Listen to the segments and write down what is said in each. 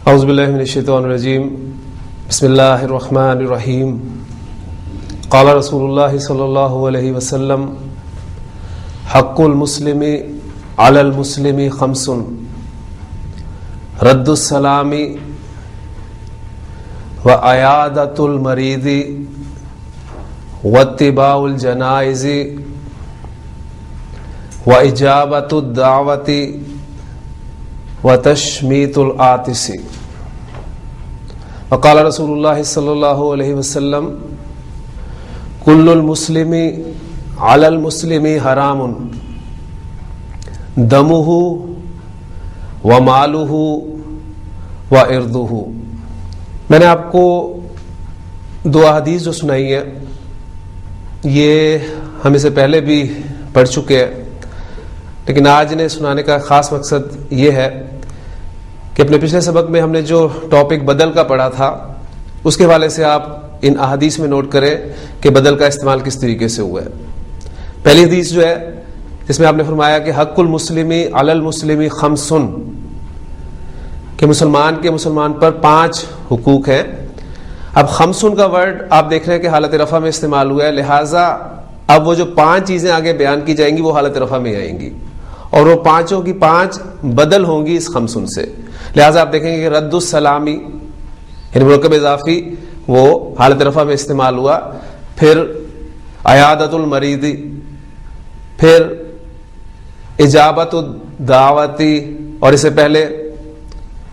اعوذ باللہ من الشیطان الرجیم بسم اللہ الرحمن الرحیم قال رسول اللہ صلی اللہ علیہ وسلم حق المسلم علی المسلم خمس رد السلام وعیادۃ المریض واتباع الجنائز واجابۃ الدعوۃ وتشمیت العاطس. وقال رسول اللہ صلی اللہ علیہ وسلم کل المسلم علی المسلم حرام دمہ ومالہ وعرضہ. میں نے آپ کو دو احادیث جو سنائی ہیں یہ ہم اسے پہلے بھی پڑھ چکے ہیں، لیکن آج انہیں سنانے کا خاص مقصد یہ ہے کہ اپنے پچھلے سبق میں ہم نے جو ٹاپک بدل کا پڑھا تھا اس کے حوالے سے آپ ان احادیث میں نوٹ کریں کہ بدل کا استعمال کس طریقے سے ہوا ہے. پہلی حدیث جو ہے جس میں آپ نے فرمایا کہ حق المسلم علی المسلم خمس، کہ مسلمان کے مسلمان پر 5 حقوق ہیں. اب خمسن کا ورڈ آپ دیکھ رہے ہیں کہ حالت رفع میں استعمال ہوا ہے، لہٰذا اب وہ جو 5 چیزیں آگے بیان کی جائیں گی وہ حالت رفع میں آئیں گی اور وہ 5 کی 5 بدل ہوں گی اس خمسن سے. لہٰذا آپ دیکھیں گے کہ رد السلامی یعنی مرکب اضافی وہ حالت رفع میں استعمال ہوا، پھر عیادۃ المریض، پھر اجابۃ الدعوتی، اور اس سے پہلے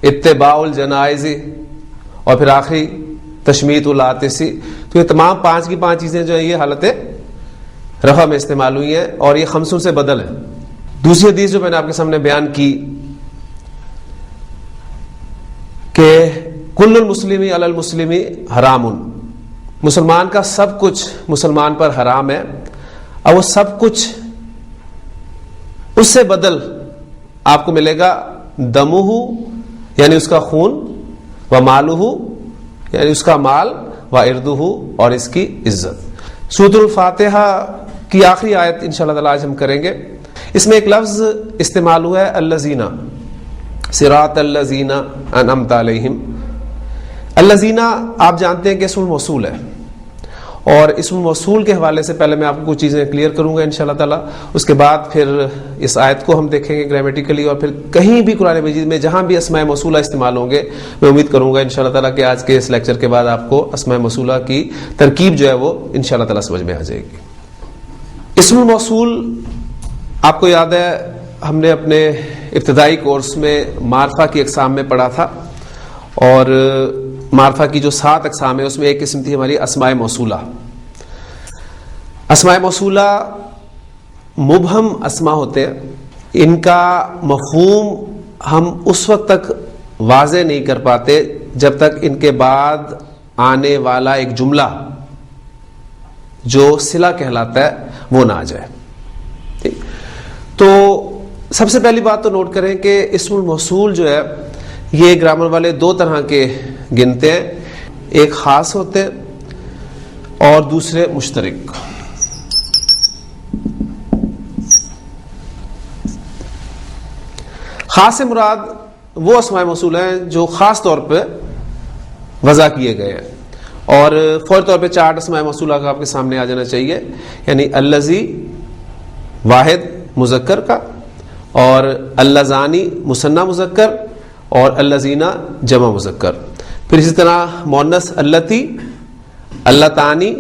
اتباع الجنائز، اور پھر آخری تشمیت العاطسی. تو یہ تمام 5 کی 5 چیزیں جو ہیں یہ حالت رفع میں استعمال ہوئی ہیں اور یہ خمسن سے بدل ہے. دوسری حدیث جو میں نے آپ کے سامنے بیان کی کہ کل المسلم علی المسلم حرام، مسلمان کا سب کچھ مسلمان پر حرام ہے، اور وہ سب کچھ اس سے بدل آپ کو ملے گا دمہ یعنی اس کا خون، و مالہ یعنی اس کا مال، و عرضہ اور اس کی عزت. سورۃ الفاتحہ کی آخری آیت انشاءاللہ تعالی آج ہم کریں گے. اس میں ایک لفظ استعمال ہوا ہے الذین، صراط الذین انعمت علیہم. الذین آپ جانتے ہیں کہ اسم الموصول ہے، اور اسم الموصول کے حوالے سے پہلے میں آپ کو کچھ چیزیں کلیئر کروں گا انشاءاللہ تعالی. اس کے بعد پھر اس آیت کو ہم دیکھیں گے گرامیٹیکلی، اور پھر کہیں بھی قرآن مجید میں جہاں بھی اسماء موصولہ استعمال ہوں گے میں امید کروں گا انشاءاللہ تعالی کہ آج کے اس لیکچر کے بعد آپ کو اسماء موصولہ کی ترکیب جو ہے وہ انشاءاللہ تعالی سمجھ میں آ جائے گی. اسم الموصول آپ کو یاد ہے ہم نے اپنے ابتدائی کورس میں معرفہ کی اقسام میں پڑھا تھا، اور معرفہ کی جو 7 اقسام ہیں اس میں ایک قسم تھی ہماری اسماء موصولہ. اسماء موصولہ مبہم اسماء ہوتے ہیں، ان کا مفہوم ہم اس وقت تک واضح نہیں کر پاتے جب تک ان کے بعد آنے والا ایک جملہ جو صلہ کہلاتا ہے وہ نہ آ جائے. تو سب سے پہلی بات تو نوٹ کریں کہ اسم الموصول جو ہے یہ گرامر والے 2 طرح کے گنتے ہیں، ایک خاص ہوتے ہیں اور دوسرے مشترک. خاص سے مراد وہ اسماء موصولہ ہیں جو خاص طور پہ وضع کیے گئے ہیں، اور فوری طور پہ 4 اسماء موصولہ کا آپ کے سامنے آ جانا چاہیے، یعنی الذی واحد مذکر کا، اور اللذانی مثنی مذکر، اور اللذینا جمع مذکر. پھر اسی طرح مؤنث اللتی، اللتانی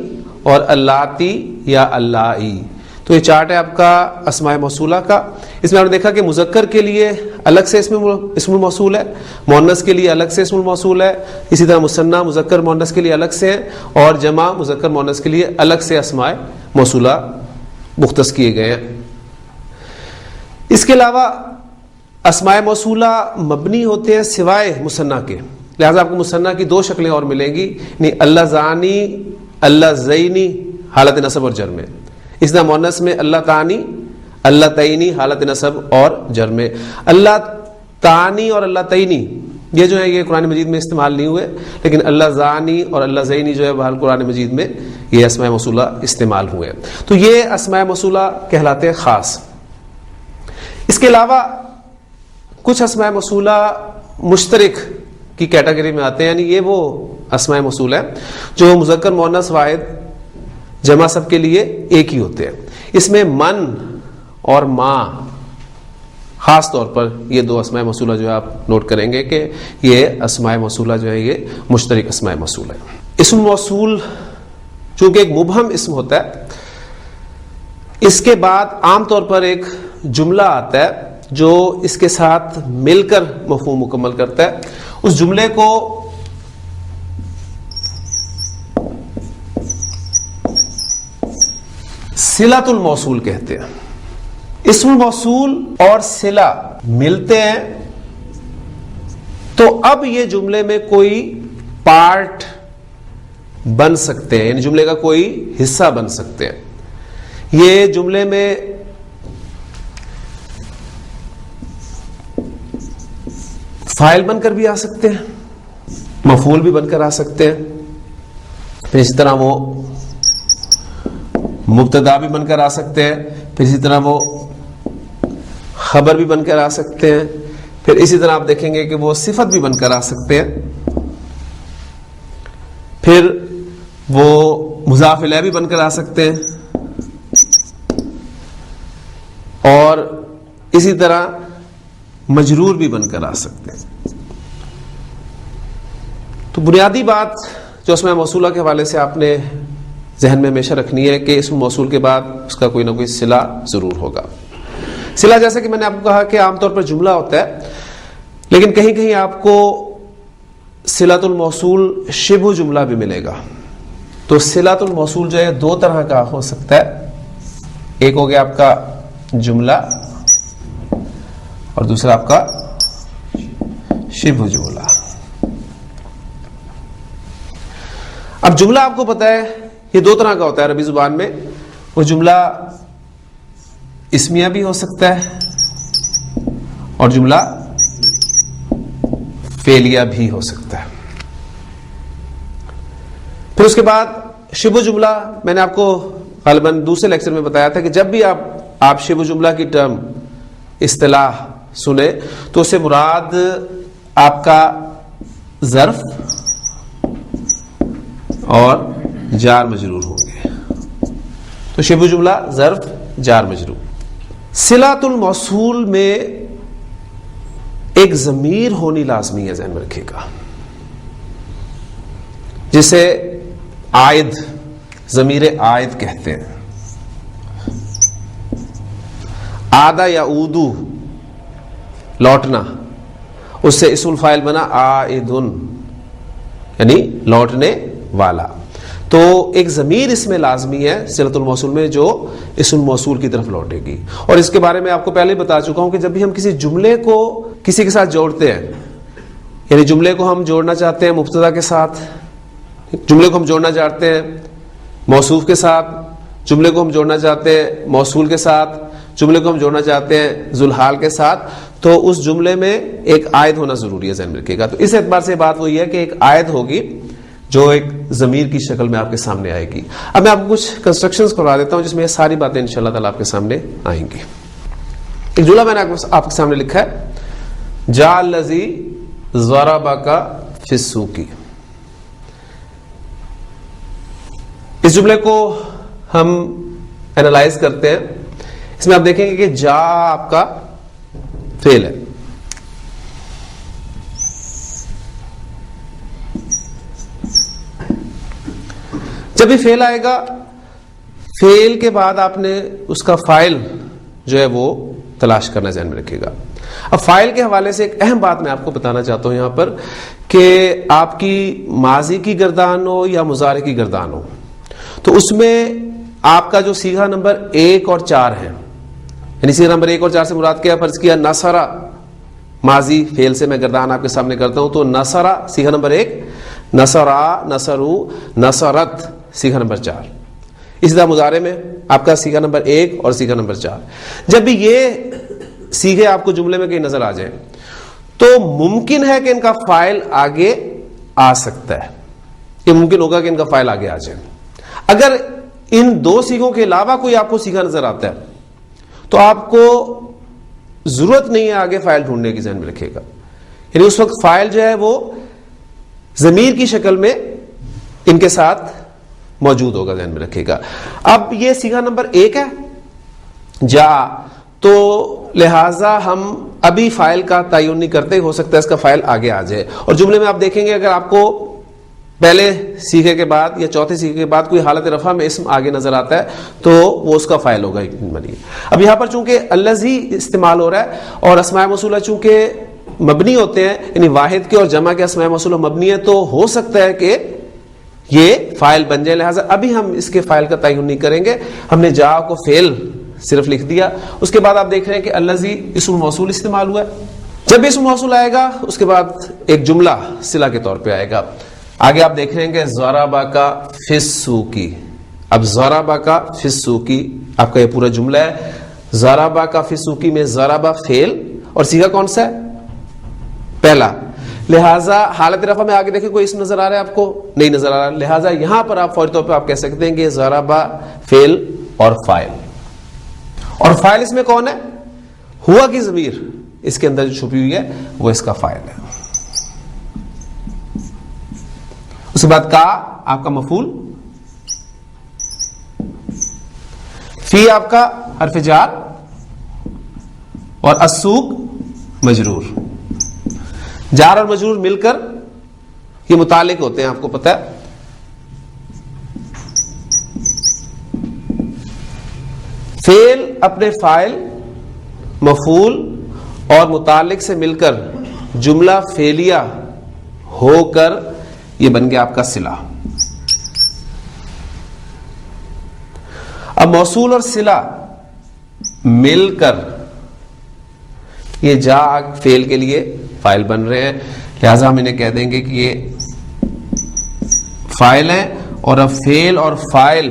اور اللاتی یا اللائی. تو یہ چارٹ ہے آپ کا اسماء موصولہ کا. اس میں آپ نے دیکھا کہ مذکر کے لیے الگ سے اسم الموصول ہے، مؤنث کے لیے الگ سے اسم الموصول ہے، اسی طرح مثنی مذکر مؤنث کے لیے الگ سے ہیں، اور جمع مذکر مؤنث کے لیے الگ سے اسماء موصولہ مختص کیے گئے ہیں. اس کے علاوہ اسماء موصولہ مبنی ہوتے ہیں سوائے مثنی کے، لہذا آپ کو مثنی کی 2 شکلیں اور ملیں گی، یعنی اللذانی، اللذینی حالت نصب اور جر میں. اس طرح مؤنث میں اللتانی، اللتینی حالت نصب اور جر میں. اللتانی اور اللتینی یہ جو ہے یہ قرآن مجید میں استعمال نہیں ہوئے، لیکن اللذانی اور اللذینی جو ہے بہرحال قرآن مجید میں یہ اسماء موصولہ استعمال ہوئے. تو یہ اسماء موصولہ کہلاتے ہیں خاص. اس کے علاوہ کچھ اسماء موصولہ مشترک کی کیٹیگری میں آتے ہیں، یعنی یہ وہ اسماء موصول ہیں جو مذکر مؤنث واحد جمع سب کے لیے ایک ہی ہوتے ہیں. اس میں من اور ما خاص طور پر یہ دو اسماء موصولہ جو ہے آپ نوٹ کریں گے کہ یہ اسماء موصولہ جو ہے یہ مشترک اسماء موصول ہے. اسم موصول چونکہ ایک مبہم اسم ہوتا ہے، اس کے بعد عام طور پر ایک جملہ آتا ہے جو اس کے ساتھ مل کر مفہوم مکمل کرتا ہے. اس جملے کو صلۃ الموصول کہتے ہیں. اسم موصول اور صلہ ملتے ہیں تو اب یہ جملے میں کوئی پارٹ بن سکتے ہیں، یعنی جملے کا کوئی حصہ بن سکتے ہیں. یہ جملے میں فاعل بن کر بھی آ سکتے ہیں، مفعول بھی بن کر آ سکتے ہیں، پھر اسی طرح وہ مبتدا بھی بن کر آ سکتے ہیں، پھر اسی طرح وہ خبر بھی بن کر آ سکتے ہیں، پھر اسی طرح آپ دیکھیں گے کہ وہ صفت بھی بن کر آ سکتے ہیں، پھر وہ مضاف الیہ بھی بن کر آ سکتے ہیں، اور اسی طرح مجرور بھی بن کر آ سکتے ہیں. تو بنیادی بات جو اسماء موصولہ کے حوالے سے آپ نے ذہن میں ہمیشہ رکھنی ہے کہ اسم موصول کے بعد اس کا کوئی نہ کوئی صلہ ضرور ہوگا. صلہ جیسے کہ میں نے آپ کو کہا کہ عام طور پر جملہ ہوتا ہے، لیکن کہیں کہیں آپ کو صلۃ الموصول شبہ جملہ بھی ملے گا. تو صلۃ الموصول جو ہے دو طرح کا ہو سکتا ہے، ایک ہو گیا آپ کا جملہ اور دوسرا آپ کا شبہ جملہ. اب جملہ آپ کو پتا ہے یہ دو طرح کا ہوتا ہے عربی زبان میں. وہ جملہ اسمیہ بھی ہو سکتا ہے اور جملہ فعلیہ بھی ہو سکتا ہے. پھر اس کے بعد شبہ جملہ میں نے آپ کو غالباً دوسرے لیکچر میں بتایا تھا کہ جب بھی آپ شبہ جملہ کی ٹرم اصطلاح سنیں تو اس سے مراد آپ کا ظرف اور جار مجرور ہوں گے. تو شبہ جملہ ظرف جار مجرور. صلۃ الموصول میں ایک ضمیر ہونی لازمی ہے، ذہن میں رکھیے گا، جسے عائد، ضمیر عائد کہتے ہیں. عادہ یا اودو لوٹنا، اس سے اسم الفاعل بنا عائدن یعنی لوٹنے والا. تو ایک ضمیر اس میں لازمی ہے صلۃ الموصول میں جو اسم الموصول کی طرف لوٹے گی. اور اس کے بارے میں آپ کو پہلے بتا چکا ہوں کہ جب بھی ہم کسی جملے کو کسی کے ساتھ جوڑتے ہیں، یعنی جملے کو ہم جوڑنا چاہتے ہیں مبتدا کے ساتھ، جملے کو ہم جوڑنا چاہتے ہیں موصوف کے ساتھ، جملے کو ہم جوڑنا چاہتے ہیں موصول کے ساتھ، جملے کو ہم جوڑنا چاہتے ہیں ذوالحال کے ساتھ، تو اس جملے میں ایک عائد ہونا ضروری ہے، ذہن میں رکھیے گا. تو اس اعتبار سے بات وہی ہے کہ ایک عائد ہوگی جو ایک ضمیر کی شکل میں آپ کے سامنے آئے گی. اب میں آپ کو کچھ کنسٹرکشنز کروا دیتا ہوں جس میں یہ ساری باتیں انشاءاللہ تعالیٰ آپ کے سامنے آئیں گی. ایک جملہ میں نے آپ کے سامنے لکھا ہے، جاء الذی ضربک فی السوق. اس جملے کو ہم اینالائز کرتے ہیں. اس میں آپ دیکھیں گے کہ جا آپ کا فعل ہے، جب بھی فعل آئے گا فعل کے بعد آپ نے اس کا فاعل جو ہے وہ تلاش کرنا ذہن میں رکھیے گا. اب فاعل کے حوالے سے ایک اہم بات میں آپ کو بتانا چاہتا ہوں یہاں پر کہ آپ کی ماضی کی گردان ہو یا مضارع کی گردان ہو، تو اس میں آپ کا جو صیغہ نمبر 1 اور 4 ہے، یعنی صیغہ نمبر 1 اور 4 سے مراد کیا؟ فرض کیا نصرہ ماضی فعل سے میں گردان آپ کے سامنے کرتا ہوں، تو نصرہ صیغہ نمبر 1، نصرا، نصرو، نصرت صیغہ نمبر 4. اسی طرح مضارع میں آپ کا صیغہ نمبر 1 اور صیغہ نمبر 4. جب بھی یہ صیغے آپ کو جملے میں کہیں نظر آ جائیں تو ممکن ہے کہ ان کا فاعل آگے آ سکتا ہے، یہ ممکن ہوگا کہ ان کا فاعل آگے آ جائے. اگر ان دو صیغوں کے علاوہ کوئی آپ کو صیغہ نظر آتا ہے تو آپ کو ضرورت نہیں ہے آگے فاعل ڈھونڈنے کی، ذہن میں رکھیے گا. یعنی اس وقت فاعل جو ہے وہ ضمیر کی شکل میں ان کے ساتھ موجود ہوگا، ذہن میں رکھے گا. اب یہ صیغہ نمبر 1 ہے جا، تو لہذا ہم ابھی فاعل کا تعین نہیں کرتے، ہو سکتا ہے اس کا فاعل آگے آ جائے. اور جملے میں آپ دیکھیں گے اگر آپ کو پہلے صیغے کے بعد یا چوتھے صیغے کے بعد کوئی حالت رفع میں اسم آگے نظر آتا ہے تو وہ اس کا فاعل ہوگا. اب یہاں پر چونکہ الذی استعمال ہو رہا ہے اور اسماء موصولہ چونکہ مبنی ہوتے ہیں، یعنی واحد کے اور جمع کے اسماء موصولہ مبنی ہے، تو ہو سکتا ہے کہ یہ فاعل بن جائے. لہٰذا ابھی ہم اس کے فاعل کا تعین نہیں کریں گے، ہم نے جا کو فعل صرف لکھ دیا. اس کے بعد آپ دیکھ رہے ہیں کہ الذی اسم موصول استعمال ہوا ہے. جب بھی اسم موصول آئے گا اس کے بعد ایک جملہ صلہ کے طور پہ آئے گا. آگے آپ دیکھ رہے ہیں کہ ضربا کا فی السوقی. اب ضربا کا فی السوقی آپ کا یہ پورا جملہ ہے. ضربا کا فی السوقی میں ضربا فعل اور صیغہ کون سا ہے؟ پہلا. لہٰذا حالت رفع میں آگے دیکھیں کوئی اسم نظر آ رہا ہے آپ کو؟ نہیں نظر آ رہا. لہٰذا یہاں پر آپ فوری طور پہ آپ کہہ سکتے ہیں کہ ضربا فعل اور فاعل. اور فاعل اس میں کون ہے؟ ہوا کی ضمیر اس کے اندر جو چھپی ہوئی ہے وہ اس کا فاعل ہے. اس کے بعد کا آپ کا مفعول، فی آپ کا حرف جار اور السوق مجرور. جار اور مجرور مل کر یہ متعلق ہوتے ہیں، آپ کو پتہ ہے. فعل اپنے فاعل، مفعول اور متعلق سے مل کر جملہ فعلیہ ہو کر یہ بن گیا آپ کا صلہ. اب موصول اور صلہ مل کر یہ جا فعل کے لیے فاعل بن رہے ہیں، لہذا ہم انہیں کہہ دیں گے کہ یہ فاعل ہیں. اور اب فعل اور فاعل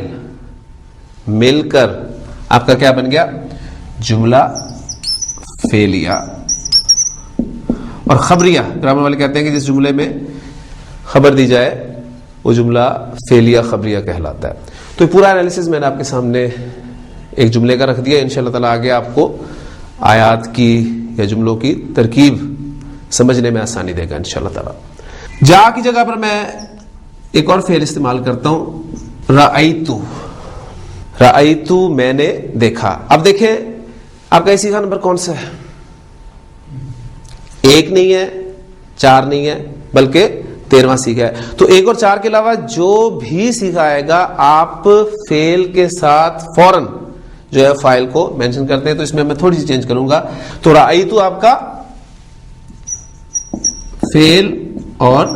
مل کر آپ کا کیا بن گیا؟ جملہ فعلیہ. اور خبریہ، گرامر والے کہتے ہیں کہ جس جملے میں خبر دی جائے وہ جملہ فعلیہ خبریہ کہلاتا ہے. تو یہ پورا انالیسز میں نے آپ کے سامنے ایک جملے کا رکھ دیا. انشاءاللہ تعالیٰ آگے آپ کو آیات کی یا جملوں کی ترکیب سمجھنے میں آسانی دے گا انشاءاللہ تعالیٰ. جا کی جگہ پر میں ایک اور فعل استعمال کرتا ہوں، رأیتو. رأیتو میں نے دیکھا. اب دیکھیں آپ کا یہ صیغہ نمبر کون سا ہے؟ 1 نہیں ہے، 4 نہیں ہے، بلکہ 13واں صیغہ ہے. تو 1 اور 4 کے علاوہ جو بھی صیغہ آئے گا آپ فعل کے ساتھ فوراً جو ہے فاعل کو مینشن کرتے ہیں. تو اس میں میں تھوڑی سی چینج کروں گا. تو رأیتو آپ کا فعل اور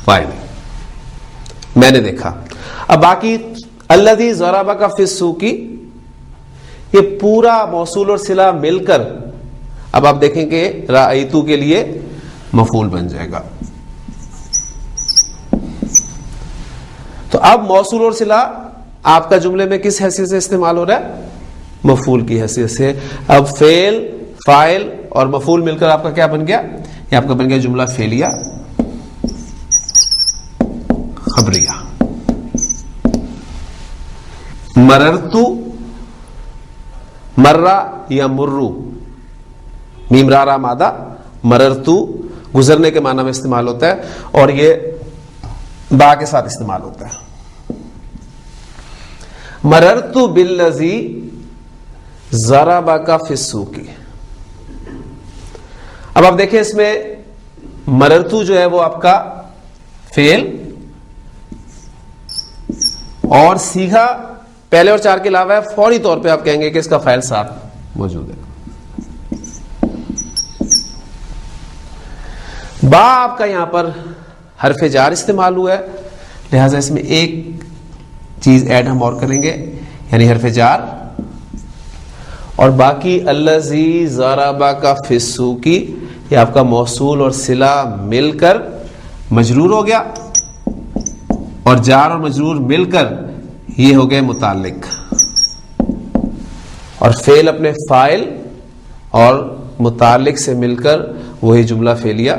فاعل، میں نے دیکھا. اب باقی الذی ضرب کا فی السوق، یہ پورا موصول اور صلہ مل کر اب آپ دیکھیں کہ رأیتو کے لیے مفعول بن جائے گا. تو اب موصول اور صلہ آپ کا جملے میں کس حیثیت سے استعمال ہو رہا ہے؟ مفعول کی حیثیت سے. اب فعل، فاعل اور مفعول مل کر آپ کا کیا بن گیا؟ یہ آپ کا بن گیا جملہ فعلیہ خبریہ. مررتو، مرہ یا مرو، میم را را مادہ، مررتو گزرنے کے معنی میں استعمال ہوتا ہے اور یہ با کے ساتھ استعمال ہوتا ہے. مررتو بالذی ضربک فی السوق. اب آپ دیکھیں اس میں مررتو جو ہے وہ آپ کا فعل اور صیغہ پہلے اور 4 کے علاوہ ہے. فوری طور پہ آپ کہیں گے کہ اس کا فاعل ساتھ موجود ہے. با آپ کا یہاں پر حرف جار استعمال ہوا ہے، لہذا اس میں ایک چیز ایڈ ہم اور کریں گے، یعنی حرف جار. اور باقی الذی ضربک فی السوق یہ آپ کا موصول اور صلہ مل کر مجرور ہو گیا اور جار اور مجرور مل کر یہ ہو گئے متعلق. اور فعل اپنے فاعل اور متعلق سے مل کر وہی جملہ فعلیہ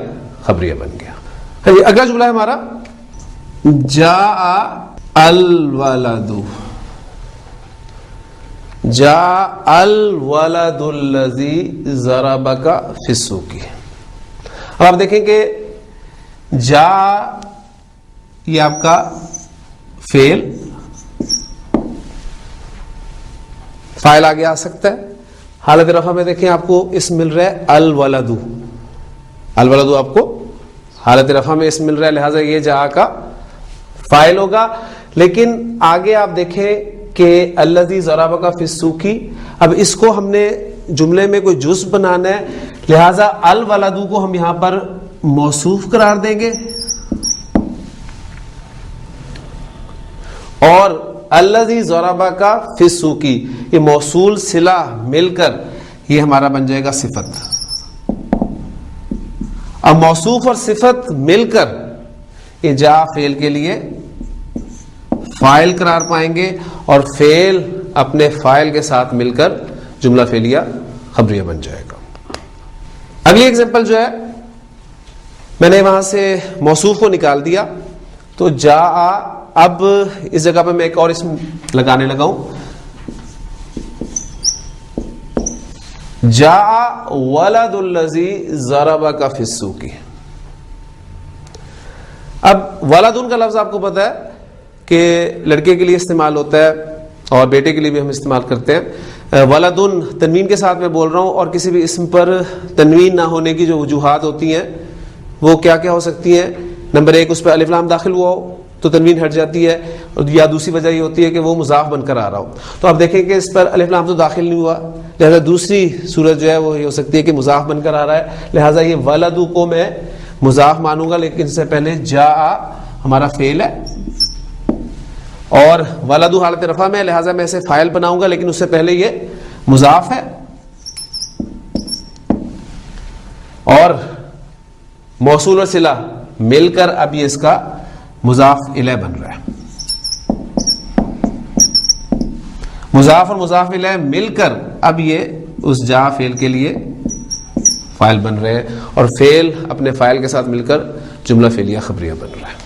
خبریہ بن گیا. اگلا جملہ ہے ہمارا جاء الولد. جاء الولد الذی ضربک فی السوق. اب آپ دیکھیں کہ جا یہ آپ کا فعل، فاعل آگے آ سکتا ہے. حالت رفع میں دیکھیں آپ کو اسم مل رہا ہے الولد، الولد آپ کو حالت رفع میں اسم مل رہا ہے، لہٰذا یہ جا کا فاعل ہوگا. لیکن آگے آپ دیکھیں کہ الذی ضربک فی السوق، اب اس کو ہم نے جملے میں کوئی جزء بنانا ہے، لہذا الولد کو ہم یہاں پر موصوف قرار دیں گے، اور الذی ضربک فی السوق یہ موصول صلہ مل کر یہ ہمارا بن جائے گا صفت. اب موصوف اور صفت مل کر یہ جا فعل کے لیے فاعل قرار پائیں گے، اور فعل اپنے فاعل کے ساتھ مل کر جملہ فعلیہ خبریہ بن جائے گا. اگلی ایگزامپل جو ہے میں نے وہاں سے موصوف کو نکال دیا تو جا، اب اس جگہ پہ میں ایک اور اسم لگانے لگا ہوں، جا ولد الذی ضربک فی السوق. اب ولدن کا لفظ آپ کو پتا ہے کہ لڑکے کے لیے استعمال ہوتا ہے اور بیٹے کے لیے بھی ہم استعمال کرتے ہیں. ولدن تنوین کے ساتھ میں بول رہا ہوں، اور کسی بھی اسم پر تنوین نہ ہونے کی جو وجوہات ہوتی ہیں وہ کیا کیا ہو سکتی ہیں. نمبر ایک، اس پہ الف لام داخل ہوا ہو تو تنوین ہٹ جاتی ہے، یا دوسری وجہ یہ ہوتی ہے کہ وہ مضاف بن کر آ رہا ہو. تو آپ دیکھیں کہ اس پر الف لام تو داخل نہیں ہوا، لہذا دوسری صورت جو ہے وہ یہ ہو سکتی ہے کہ مضاف بن کر آ رہا ہے، لہذا یہ ولدو کو میں مضاف مانوں گا، لیکن اس سے پہلے جا ہمارا فعل ہے اور ولدو حالت رفع میں، لہذا میں اسے فاعل بناؤں گا، لیکن اس سے پہلے یہ مضاف ہے، اور موصول اور صلہ مل کر اب یہ اس کا مضاف الیہ بن رہا ہے. مضاف اور مضاف الیہ مل کر اب یہ اس جا فعل کے لیے فاعل بن رہے ہیں، اور فعل اپنے فاعل کے ساتھ مل کر جملہ فعلیہ خبریہ بن رہا ہے.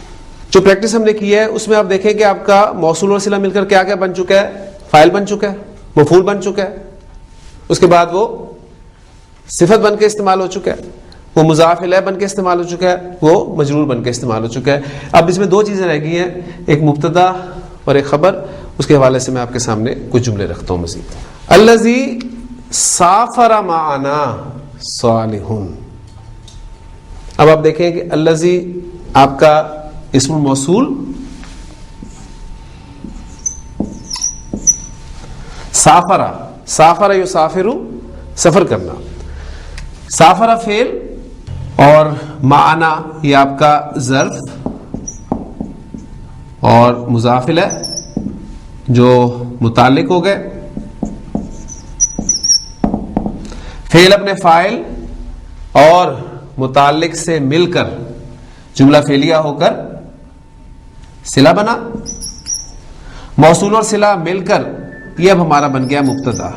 جو پریکٹس ہم نے کی ہے اس میں آپ دیکھیں کہ آپ کا موصول اور صلہ مل کر کیا کیا بن چکا ہے، فاعل بن چکا ہے، مفعول بن چکا ہے، اس کے بعد وہ صفت بن کے استعمال ہو چکا ہے، وہ مضاف الیہ بن کے استعمال ہو چکا ہے، وہ مجرور بن کے استعمال ہو چکا ہے. اب اس میں دو چیزیں رہ گئی ہیں، ایک مبتدا اور ایک خبر. اس کے حوالے سے میں آپ کے سامنے کچھ جملے رکھتا ہوں مزید. الذی سافر معنا صالح. اب آپ دیکھیں کہ الذی آپ کا اسم الموصول، سافر، سافر یسافر سفر کرنا، سافر فعل اور معنا یہ آپ کا ظرف اور مضاف الیہ جو متعلق ہو گئے. فعل اپنے فاعل اور متعلق سے مل کر جملہ فعلیہ ہو کر صلہ بنا. موصول اور صلہ مل کر یہ اب ہمارا بن گیا مبتدا،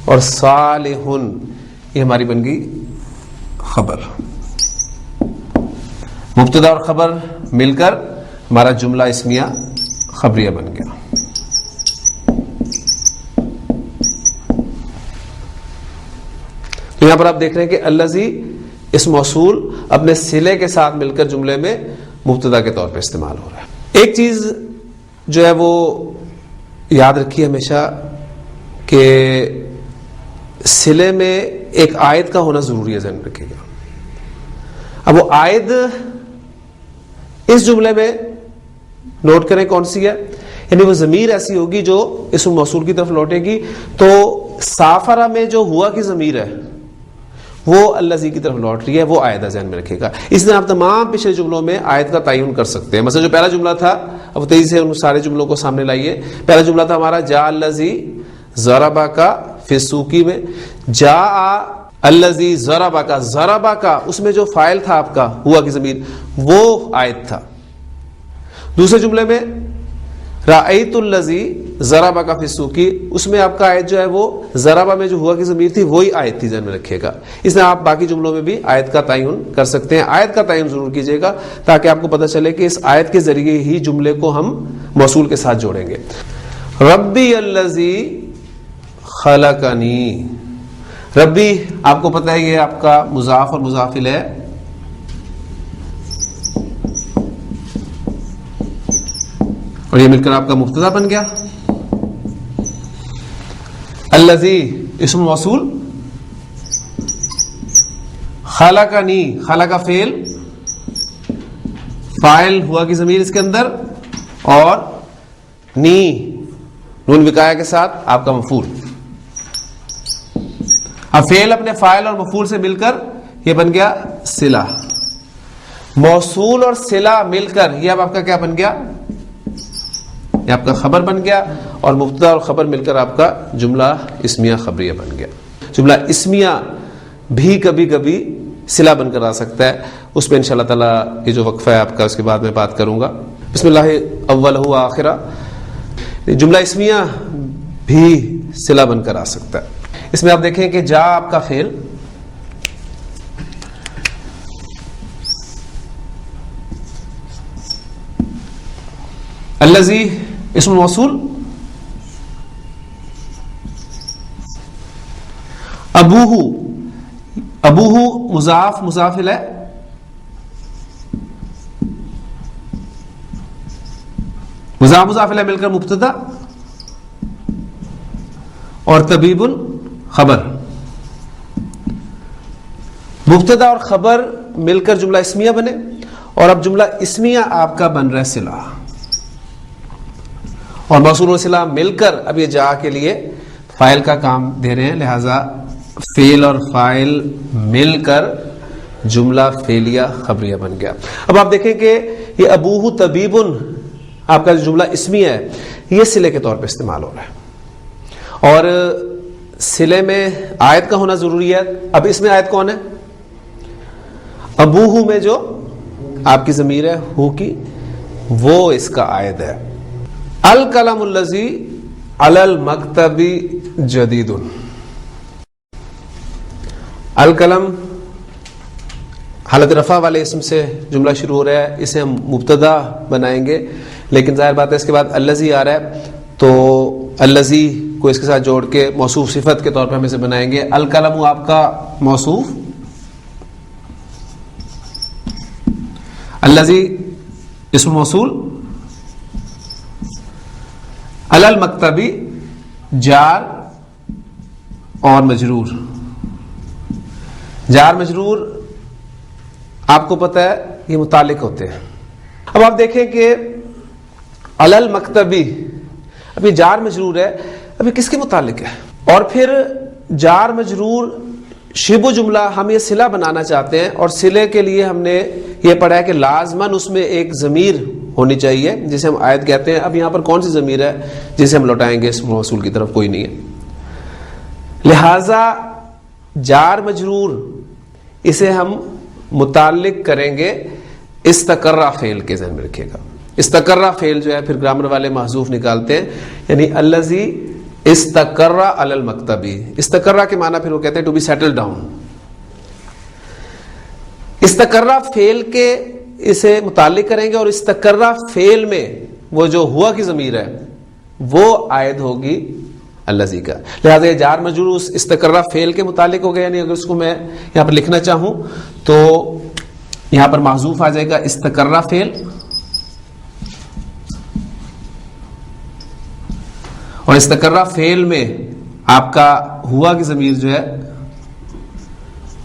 اور صالح یہ ہماری بن گئی خبر. مبتدا اور خبر مل کر ہمارا جملہ اسمیہ خبریہ بن گیا. تو یہاں پر آپ دیکھ رہے ہیں کہ الذی اس موصول اپنے صلے کے ساتھ مل کر جملے میں مبتدا کے طور پہ استعمال ہو رہا ہے. ایک چیز جو ہے وہ یاد رکھیے ہمیشہ کہ صلے میں ایک عائد کا ہونا ضروری ہے، ذہن رکھیے گا. اب وہ عائد اس جملے میں نوٹ کریں کون سی ہے، یعنی وہ ضمیر ایسی ہوگی جو اسم موصول کی طرف لوٹے گی. تو سافرہ میں جو ہوا کی ضمیر ہے وہ الذی کی طرف لوٹ رہی ہے، وہ عائد ہے، ذہن میں رکھے گا. اس طرح آپ تمام پچھلے جملوں میں عائد کا تعین کر سکتے ہیں. مثلا جو پہلا جملہ تھا، اب تیزی سے ان سارے جملوں کو سامنے لائیے. پہلا جملہ تھا ہمارا جاء الذی ضربک فی السوق میں، جاء الذی ضربک، ضربک اس میں جو فاعل تھا آپ کا ہوا کی ضمیر وہ عائد تھا. دوسرے جملے میں رأیت الذی ضربک فی السوق، اس میں آپ کا عائد جو ہے وہ ضربہ میں جو ہوا کی ضمیر تھی وہی عائد تھی، ذہن میں رکھیے گا. اس میں آپ باقی جملوں میں بھی عائد کا تعین کر سکتے ہیں. عائد کا تعین ضرور کیجیے گا تاکہ آپ کو پتہ چلے کہ اس عائد کے ذریعے ہی جملے کو ہم موصول کے ساتھ جوڑیں گے. ربی الذی خلقنی، ربی آپ کو پتہ ہے یہ آپ کا مضاف اور مضاف الیہ ہے. اور یہ مل کر آپ کا مبتدا بن گیا. الذی اسم موصول، خلقنی خلق فعل، فاعل ہوا کی ضمیر اس کے اندر، اور نی نون وقایہ کے ساتھ آپ کا مفعول. اب فعل اپنے فاعل اور مفعول سے مل کر یہ بن گیا صلہ. موصول اور صلہ مل کر یہ اب آپ کا کیا بن گیا؟ یہ آپ کا خبر بن گیا. اور مبتدا اور خبر مل کر آپ کا جملہ اسمیہ خبریہ بن گیا. جملہ اسمیہ بھی کبھی کبھی صلہ بن کر آ سکتا ہے، اس پہ انشاءاللہ تعالیٰ یہ جو وقفہ ہے آپ کا اس کے بعد میں بات کروں گا. بسم اللہ اولہ و آخرہ. جملہ اسمیہ بھی صلہ بن کر آ سکتا ہے. اس میں آپ دیکھیں کہ جا آپ کا فعل، الذی اسم موصول، ابوہ ابوہ مضاف مضاف الیہ، مضاف مضاف الیہ مل کر مبتدا، اور طبیب خبر. مبتدا اور خبر مل کر جملہ اسمیہ بنے. اور اب جملہ اسمیہ آپ کا بن رہا ہے صلہ، اور موصول و صلہ مل کر اب یہ جا کے لیے فاعل کا کام دے رہے ہیں. لہذا فعل اور فاعل مل کر جملہ فعلیہ خبریہ بن گیا. اب آپ دیکھیں کہ یہ ابوہ طبیب آپ کا جو جملہ اسمیہ ہے یہ صلے کے طور پہ استعمال ہو رہا ہے. اور صلے میں آیت کا ہونا ضروری ہے. اب اس میں آیت کون ہے؟ ابوہ میں جو آپ کی ضمیر ہے ہو کی، وہ اس کا آیت ہے. القلم الذی علی المکتب جدید. القلم حالت رفع والے اسم سے جملہ شروع ہو رہا ہے، اسے ہم مبتدا بنائیں گے، لیکن ظاہر بات ہے اس کے بعد الذی آ رہا ہے تو الذی کو اس کے ساتھ جوڑ کے موصوف صفت کے طور پہ ہم اسے بنائیں گے. القلم آپ کا موصوف، الذی اسم موصول، علی المکتبی جار اور مجرور. جار مجرور آپ کو پتہ ہے یہ متعلق ہوتے ہیں. اب آپ دیکھیں کہ علی المکتبی، اب یہ جار مجرور ہے، اب یہ کس کے متعلق ہے؟ اور پھر جار مجرور شبہ جملہ ہم یہ صلہ بنانا چاہتے ہیں، اور صلے کے لیے ہم نے یہ پڑھا ہے کہ لازماً اس میں ایک ضمیر ہونی چاہیے جسے ہم آیت کہتے ہیں. اب یہاں پر کون سی ضمیر ہے جسے ہم لوٹائیں گے اس موصول کی طرف؟ کوئی نہیں ہے. لہذا جار مجرور اسے ہم متعلق کریں گے استقرہ فعل کے. ذہن میں رکھیے گا استقرہ فعل جو ہے پھر گرامر والے محذوف نکالتے ہیں، یعنی الذی استقرہ علی المکتبی. استقرہ کے معنی پھر وہ کہتے ہیں ٹو بی سیٹل ڈاؤن. استقرہ فعل کے اسے متعلق کریں گے، اور استقرہ فعل میں وہ جو ہوا کی ضمیر ہے وہ عائد ہوگی الذی کا. لہذا یہ جار مجرور اس استقرہ فعل کے متعلق ہو گیا. یعنی اگر اس کو میں یہاں پر لکھنا چاہوں تو یہاں پر محذوف آ جائے گا استقرہ فعل، اور استقرہ فعل میں آپ کا ہوا کی ضمیر جو ہے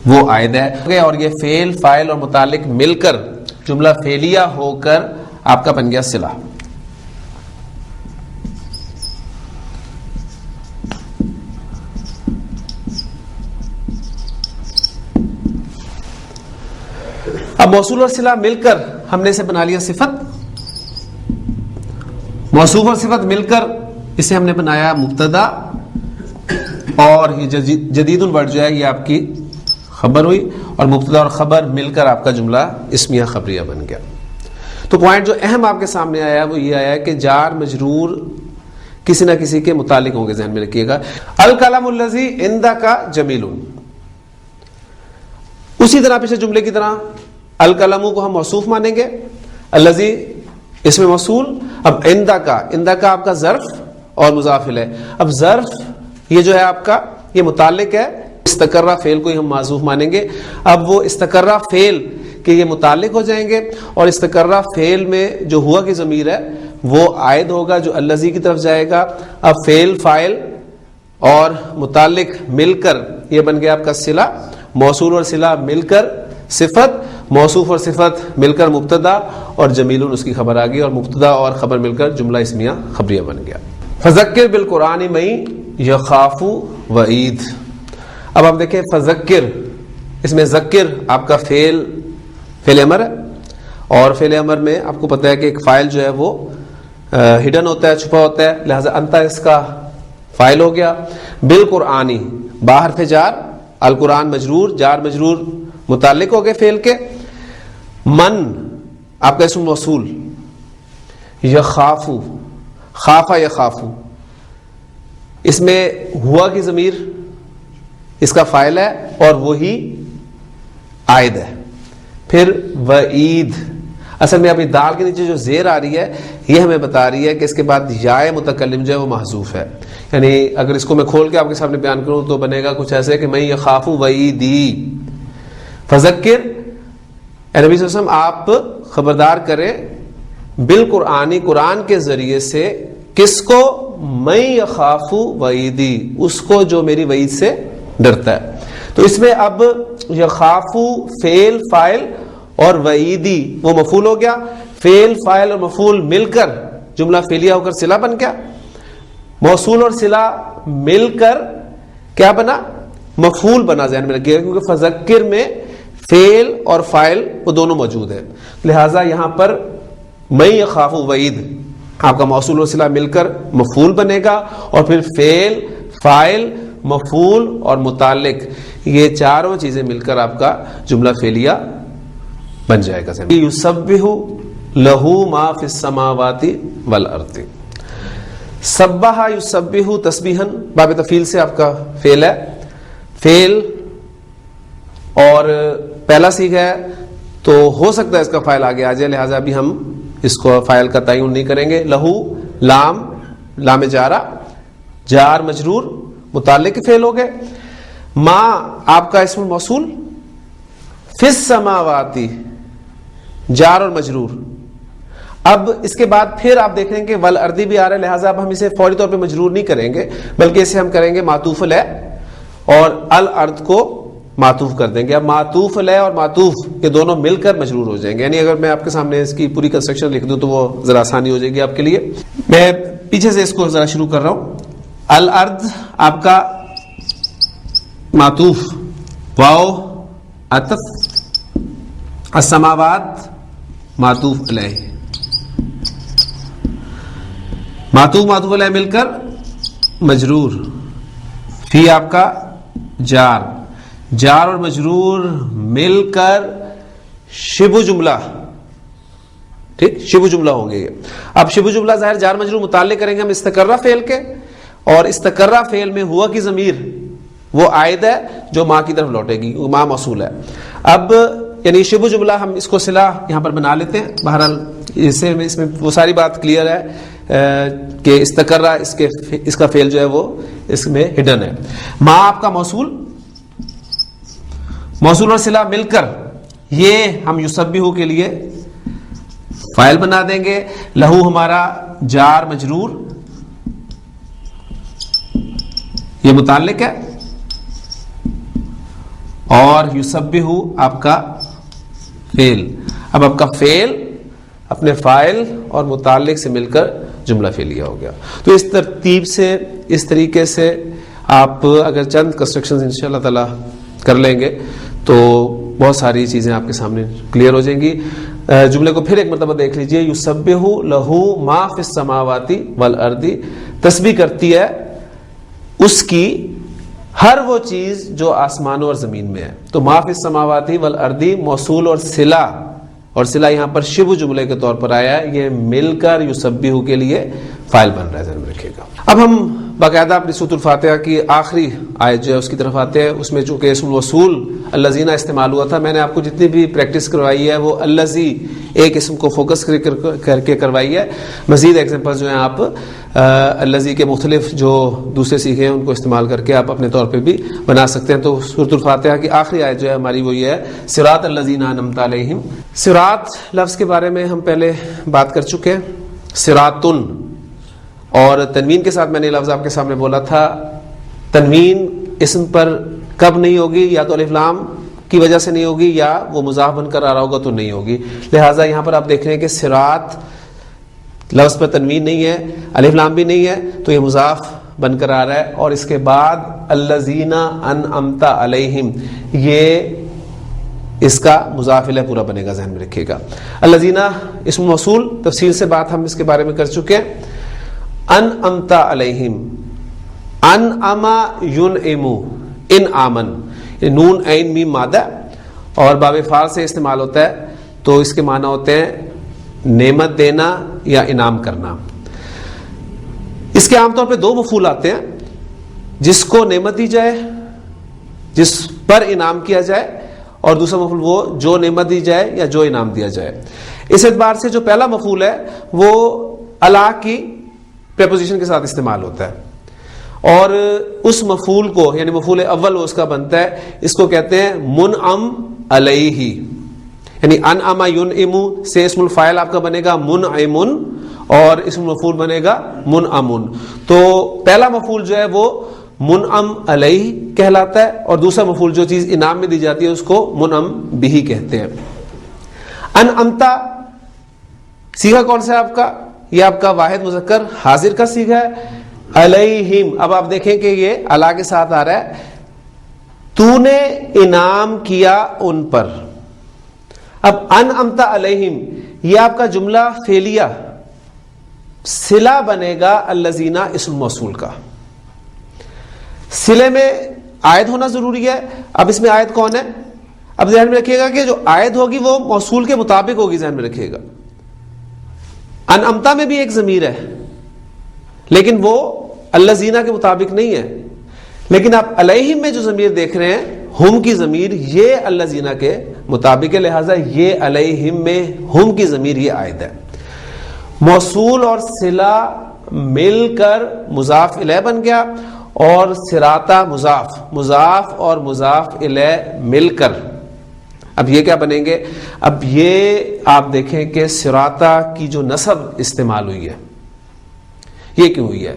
وہ عائد ہے. اور یہ فعل فاعل اور متعلق مل کر جملہ فعلیہ ہو کر آپ کا بن گیا صلہ. اب موصول اور صلہ مل کر ہم نے اسے بنا لیا صفت. موصوف اور صفت مل کر اسے ہم نے بنایا مبتدا، اور یہ جدید ورڈ جو ہے یہ آپ کی خبر ہوئی، اور مبتدا اور خبر مل کر آپ کا جملہ اسمیہ خبریہ بن گیا. تو پوائنٹ جو اہم آپ کے سامنے آیا وہ یہ آیا کہ جار مجرور کسی نہ کسی کے متعلق ہوں گے. ذہن میں رکھیے گا الکلام الذی عندک جمیل. اسی طرح پیچھے جملے کی طرح الکلام کو ہم موصوف مانیں گے، الذی اس میں موصول. اب عندک، عندک آپ کا ظرف اور مضاف الیہ. اب ظرف یہ جو ہے آپ کا یہ متعلق ہے استقرہ فعل کو ہی ہم معذوف مانیں گے. اب وہ استقرہ فعل کہ یہ متعلق ہو جائیں گے, اور استقرہ فعل میں جو ہوا کی ضمیر ہے وہ عائد ہوگا جو الذی کی طرف جائے گا. اب فعل فاعل اور متعلق مل کر یہ بن گیا آپ کا صلہ, موصول اور صلہ مل کر صفت, موصوف اور صفت مل کر مبتدا, اور جمیل اس کی خبر آ گئی, اور مبتدا اور خبر مل کر جملہ اسمیہ خبریہ بن گیا. فذکر بالقرآن من یخاف وعید. اب آپ دیکھیں فذکر, اس میں ذکر آپ کا فعل امر ہے, اور فعل امر میں آپ کو پتہ ہے کہ ایک فاعل جو ہے وہ ہڈن ہوتا ہے, چھپا ہوتا ہے, لہذا انتا اس کا فاعل ہو گیا. بالقرآنی باہر پہ جار, القرآن مجرور, جار مجرور متعلق ہو گئے فعل کے. من آپ کا اسم موصول, یخافو خافا یخافو, اس میں ہوا کی ضمیر اس کا فاعل ہے اور وہی عائد ہے. پھر وعید, اصل میں ابھی دال کے نیچے جو زیر آ رہی ہے یہ ہمیں بتا رہی ہے کہ اس کے بعد یائے متکلم جو ہے وہ محذوف ہے. یعنی اگر اس کو میں کھول کے آپ کے سامنے بیان کروں تو بنے گا کچھ ایسے کہ میں یخاف وعیدی. فذکر, اے نبی صلی اللہ علیہ وسلم آپ خبردار کریں, بالقرآنی قرآن کے ذریعے سے, کس کو؟ میں یخاف وعیدی, اس کو جو میری وعید سے ڈرتا ہے. تو اس میں اب یخاف فعل فاعل اور وعیدی وہ مفعول ہو گیا. فعل فاعل اور مفعول مل کر جملہ فعلیہ ہو کر صلہ بن گیا. موصول اور صلہ مل کر کیا بنا؟ مفعول بنا. ذہن میں رکھیے کیونکہ فذکر میں فعل اور فاعل وہ دونوں موجود ہیں, لہٰذا یہاں پر میں یخاف وعید آپ کا موصول اور صلہ مل کر مفعول بنے گا, اور پھر فعل فاعل مفعول اور متعلق یہ چاروں چیزیں مل کر آپ کا جملہ فعلیہ بن جائے گا. یسبح لہ ما فی السماوات والارض. سبح یسبح تسبیحا باب تفعیل سے آپ کا فعل ہے, فعل اور پہلا صیغہ ہے تو ہو سکتا ہے اس کا فاعل آگے آ جائے, لہٰذا ابھی ہم اس کو فاعل کا تعین نہیں کریں گے. لہو لام, لام جارہ, جار مجرور متعلق فعل ہو گئے. ما آپ کا اسم موصول, فی السماواتی جار اور مجرور. اب اس کے بعد پھر آپ دیکھ رہے ہیں کہ والارض بھی آ رہا ہے, لہٰذا اب ہم اسے فوری طور پہ مجرور نہیں کریں گے بلکہ اسے ہم کریں گے معطوف علیہ اور الارض کو معطوف کر دیں گے. اب معطوف علیہ اور معطوف یہ دونوں مل کر مجرور ہو جائیں گے. یعنی اگر میں آپ کے سامنے اس کی پوری کنسٹرکشن لکھ دوں تو وہ ذرا آسانی ہو جائے گی آپ کے لیے. میں پیچھے سے اس کو ذرا شروع کر رہا ہوں. الارض آپ کا معطوف واو عطف, السماوات معطوف علیہ, معطوف علیہ مل کر مجرور, فی آپ کا جار, جار اور مجرور مل کر شبہ جملہ, ٹھیک شبہ جملہ ہوں گے. اب شبہ جملہ ظاہر جار مجرور متعلق کریں گے ہم استقرہ فعل کے, اور استقرہ فعل میں ہوا کی ضمیر وہ عائد ہے جو ماں کی طرف لوٹے گی, ماں موصول ہے. اب یعنی شبہ جملہ ہم اس کو صلہ یہاں پر بنا لیتے ہیں. بہرحال اس میں وہ ساری بات کلیئر ہے کہ استقرہ اس کا فعل جو ہے وہ اس میں ہڈن ہے. ماں آپ کا موصول, موصول اور صلہ مل کر یہ ہم یسبح کے لیے فاعل بنا دیں گے. لہو ہمارا جار مجرور یہ متعلق ہے, اور یسبح آپ کا فعل. اب آپ کا فعل اپنے فاعل اور متعلق سے مل کر جملہ فعلیہ ہو گیا. تو اس ترتیب سے, اس طریقے سے آپ اگر چند کنسٹرکشن انشاءاللہ تعالی کر لیں گے تو بہت ساری چیزیں آپ کے سامنے کلیئر ہو جائیں گی. جملے کو پھر ایک مرتبہ دیکھ لیجئے. یسبح لہ ما فی السماوات والارض, تسبیح کرتی ہے اس کی ہر وہ چیز جو آسمانوں اور زمین میں ہے. تو ما فی السماوات والارض موصول اور صلہ, اور صلہ یہاں پر شبہ جملے کے طور پر آیا ہے, یہ مل کر یسبح کے لیے فاعل بن رہا ہے, ذہن میں رکھیے گا. اب ہم باقاعدہ اپنی سورۃ الفاتحہ کی آخری آیت جو ہے اس کی طرف آتے ہیں. اس میں چونکہ اسم الوصول الذین استعمال ہوا تھا, میں نے آپ کو جتنی بھی پریکٹس کروائی ہے وہ الذی ایک اسم کو فوکس کر کے کروائی ہے. مزید ایگزامپل جو ہیں آپ الذی کے مختلف جو دوسرے سیغے ہیں ان کو استعمال کر کے آپ اپنے طور پہ بھی بنا سکتے ہیں. تو سورۃ الفاتحہ کی آخری آیت جو ہے ہماری وہ یہ ہے صراط الذین انعمت علیہم. صراط لفظ کے بارے میں ہم پہلے بات کر چکے ہیں. صراطن اور تنوین کے ساتھ میں نے لفظ آپ کے سامنے بولا تھا. تنوین اسم پر کب نہیں ہوگی؟ یا تو الف لام کی وجہ سے نہیں ہوگی یا وہ مضاف بن کر آ رہا ہوگا تو نہیں ہوگی. لہٰذا یہاں پر آپ دیکھ رہے ہیں کہ صراط لفظ پر تنوین نہیں ہے, الف لام بھی نہیں ہے, تو یہ مضاف بن کر آ رہا ہے. اور اس کے بعد الذین انعمت علیہم, یہ اس کا مضاف الیہ پورا بنے گا, ذہن میں رکھیے گا. الذین اسم موصول, تفصیل سے بات ہم اس کے بارے میں کر چکے ہیں. انعمت علیہم, انعم ینعم, انعامن, نون عین میم مادہ اور باب فعل سے استعمال ہوتا ہے, تو اس کے معنی ہوتے ہیں نعمت دینا یا انعام کرنا. اس کے عام طور پہ دو مفعول آتے ہیں, جس کو نعمت دی جائے, جس پر انعام کیا جائے, اور دوسرا مفعول وہ جو نعمت دی جائے یا جو انعام دیا جائے. اس اعتبار سے جو پہلا مفعول ہے وہ الا کی پریپوزیشن کے ساتھ استعمال ہوتا ہے, اور اس مفعول کو یعنی مفعول اول اس کا بنتا ہے, اس کو کہتے ہیں منعم علیہ. یعنی انعم ینعم سے اسم الفاعل آپ کا بنے گا منعم اور اسم المفعول بنے گا منعم. تو پہلا مفعول جو ہے وہ منعم علیہ کہلاتا ہے, اور دوسرا مفعول جو چیز انعام میں دی جاتی ہے اس کو منعم بہ کہتے ہیں. انعمتا صیغہ کون سا ہے آپ کا؟ یہ آپ کا واحد مذکر حاضر کا صیغہ ہے. علیہم, اب آپ دیکھیں کہ یہ الا کے ساتھ آ رہا ہے, تو نے انعام کیا ان پر. اب انعمت علیہم یہ آپ کا جملہ فعلیہ صلہ بنے گا الذین اسم موصول کا. صلے میں عائد ہونا ضروری ہے. اب اس میں عائد کون ہے؟ اب ذہن میں رکھیے گا کہ جو عائد ہوگی وہ موصول کے مطابق ہوگی, ذہن میں رکھیے گا. انعمتا میں بھی ایک ضمیر ہے لیکن وہ الذین کے مطابق نہیں ہے, لیکن آپ علیہم میں جو ضمیر دیکھ رہے ہیں ہم کی ضمیر یہ الذین کے مطابق ہے, لہذا یہ علیہم میں ہم کی ضمیر یہ عائد ہے. موصول اور صلہ مل کر مضاف الیہ بن گیا, اور صراطہ مضاف, مضاف اور مضاف الیہ مل کر اب یہ کیا بنیں گے؟ اب یہ آپ دیکھیں کہ صراطہ کی جو نصب استعمال ہوئی ہے یہ کیوں ہوئی ہے؟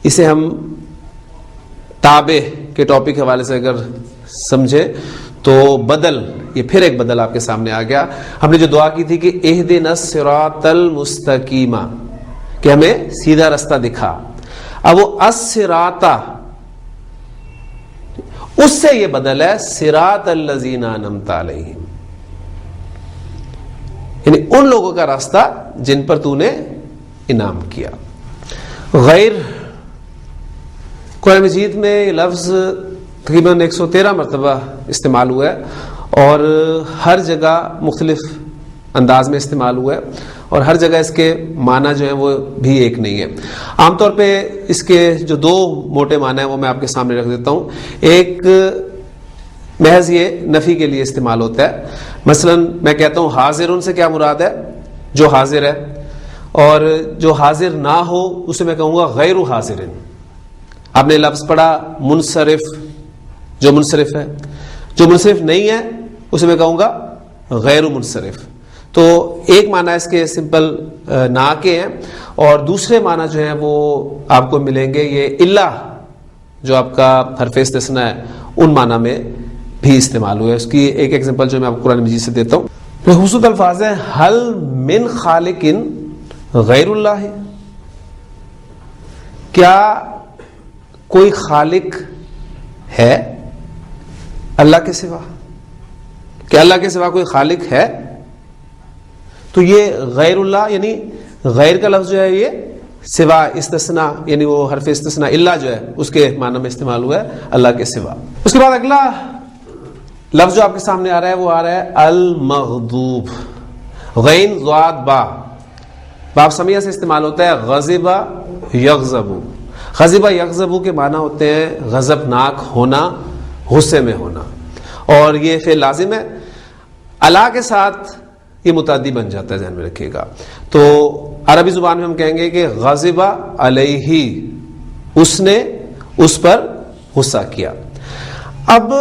اسے ہم تابع کے ٹاپک کے حوالے سے اگر سمجھے تو بدل, یہ پھر ایک بدل آپ کے سامنے آ گیا. ہم نے جو دعا کی تھی کہ اہدنا الصراط المستقیم, کہ ہمیں سیدھا رستہ دکھا, اب وہ الصراط اس سے یہ بدل ہے صراط الذین انعمت علیہم, یعنی ان لوگوں کا راستہ جن پر تو نے انعام کیا. غیر قرآن مجید میں یہ لفظ تقریباً 113 مرتبہ استعمال ہوا ہے, اور ہر جگہ مختلف انداز میں استعمال ہوا ہے, اور ہر جگہ اس کے معنی جو ہیں وہ بھی ایک نہیں ہے. عام طور پہ اس کے جو دو موٹے معنی ہیں وہ میں آپ کے سامنے رکھ دیتا ہوں. ایک محض یہ نفی کے لیے استعمال ہوتا ہے, مثلا میں کہتا ہوں حاضر سے کیا مراد ہے؟ جو حاضر ہے, اور جو حاضر نہ ہو اسے میں کہوں گا غیر حاضر. آپ نے لفظ پڑھا منصرف, جو منصرف ہے, جو منصرف نہیں ہے اسے میں کہوں گا غیر منصرف. تو ایک معنی اس کے سمپل نہ کے ہیں, اور دوسرے معنی جو ہیں وہ آپ کو ملیں گے یہ الا جو آپ کا حرف استثناء ہے ان معنی میں بھی استعمال ہوئے. اس کی ایک ایگزامپل جو میں آپ کو قرآن مجید سے دیتا ہوں. خصوصاً الفاظ ہیں حل من خالق غیر اللہ, کیا کوئی خالق ہے اللہ کے سوا؟ کیا اللہ کے سوا کوئی خالق ہے؟ تو یہ غیر اللہ یعنی غیر کا لفظ جو ہے یہ سوا استثناء یعنی وہ حرف استثناء الا جو ہے اس کے معنی میں استعمال ہوا ہے اللہ کے سوا. اس کے بعد اگلا لفظ جو آپ کے سامنے آ رہا ہے وہ آ رہا ہے المغضوب, غین ضاد با, باب سمیہ سے استعمال ہوتا ہے غضب یغضب. غضب یغضب کے معنی ہوتے ہیں غضبناک ہونا, غصے میں ہونا, اور یہ فعل لازم ہے. الا کے ساتھ یہ متعدی بن جاتا ہے, ذہن میں رکھیے گا. تو عربی زبان میں ہم کہیں گے کہ غضب علیہ، اس نے اس پر غصہ کیا۔ اب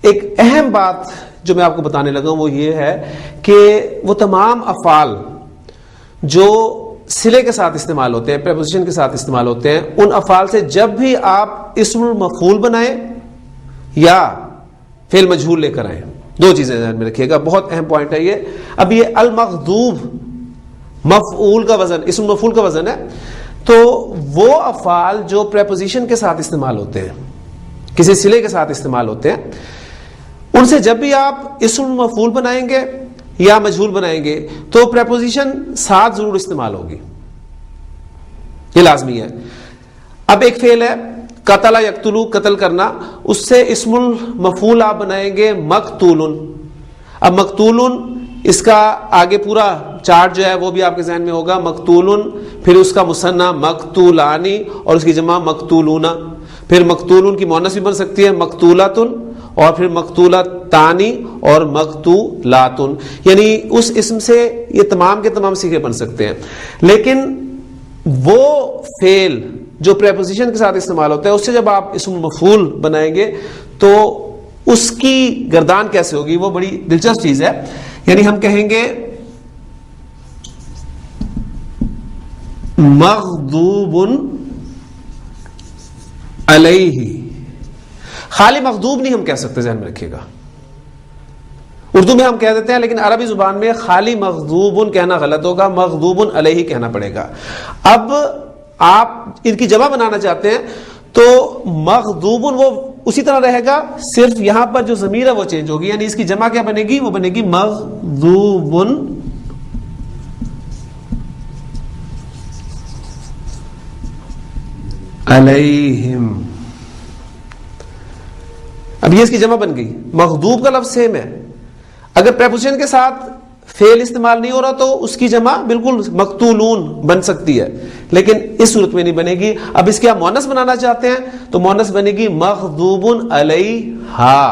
ایک اہم بات جو میں آپ کو بتانے لگا ہوں وہ یہ ہے کہ وہ تمام افعال جو صلے کے ساتھ استعمال ہوتے ہیں، پریپوزیشن کے ساتھ استعمال ہوتے ہیں، ان افعال سے جب بھی آپ اسم المفعول بنائیں یا فعل مجہول لے کر آئیں، دو چیزیں ذہن میں رکھیے گا، بہت اہم پوائنٹ ہے یہ۔ اب یہ المغضوب مفعول کا وزن، اسم مفعول کا وزن ہے، تو وہ افعال جو پریپوزیشن کے ساتھ استعمال ہوتے ہیں، کسی صلے کے ساتھ استعمال ہوتے ہیں، ان سے جب بھی آپ اسم مفعول بنائیں گے یا مجہول بنائیں گے تو پریپوزیشن ساتھ ضرور استعمال ہوگی، یہ لازمی ہے۔ اب ایک فعل ہے قتل یقتلو، قتل کرنا، اس سے اسم المفعول آپ بنائیں گے مقتول۔ اب مقتول، اس کا آگے پورا چارٹ جو ہے وہ بھی آپ کے ذہن میں ہوگا، مقتول، پھر اس کا مثنیٰ مقتولانی اور اس کی جمع مقتولون، پھر مقتولون کی مؤنث بھی بن سکتی ہے مقتولۃ، اور پھر مقتولتانی اور مقتولات، یعنی اس اسم سے یہ تمام کے تمام صیغے بن سکتے ہیں۔ لیکن وہ فعل جو پریپوزیشن کے ساتھ استعمال ہوتا ہے، اس سے جب آپ اسم مفعول بنائیں گے تو اس کی گردان کیسے ہوگی، وہ بڑی دلچسپ چیز ہے۔ یعنی ہم کہیں گے مغضوب علیہ، خالی مغضوب نہیں ہم کہہ سکتے، ذہن میں رکھیے گا، اردو میں ہم کہہ دیتے ہیں لیکن عربی زبان میں خالی مغضوب کہنا غلط ہوگا، مغضوب علیہ کہنا پڑے گا۔ اب آپ ان کی جمع بنانا چاہتے ہیں تو مغضوب وہ اسی طرح رہے گا، صرف یہاں پر جو ضمیر ہے وہ چینج ہوگی، یعنی اس کی جمع کیا بنے گی، وہ بنے گی مغضوب علیہم۔ اب یہ اس کی جمع بن گئی، مغضوب کا لفظ سیم ہے، اگر پریپوزیشن کے ساتھ فعل استعمال نہیں ہو رہا تو اس کی جمع بالکل مقتولون بن سکتی ہے، لیکن اس صورت میں نہیں بنے گی۔ اب اس کے آپ مؤنث بنانا چاہتے ہیں تو مؤنث بنے گی مغضوب علیہا،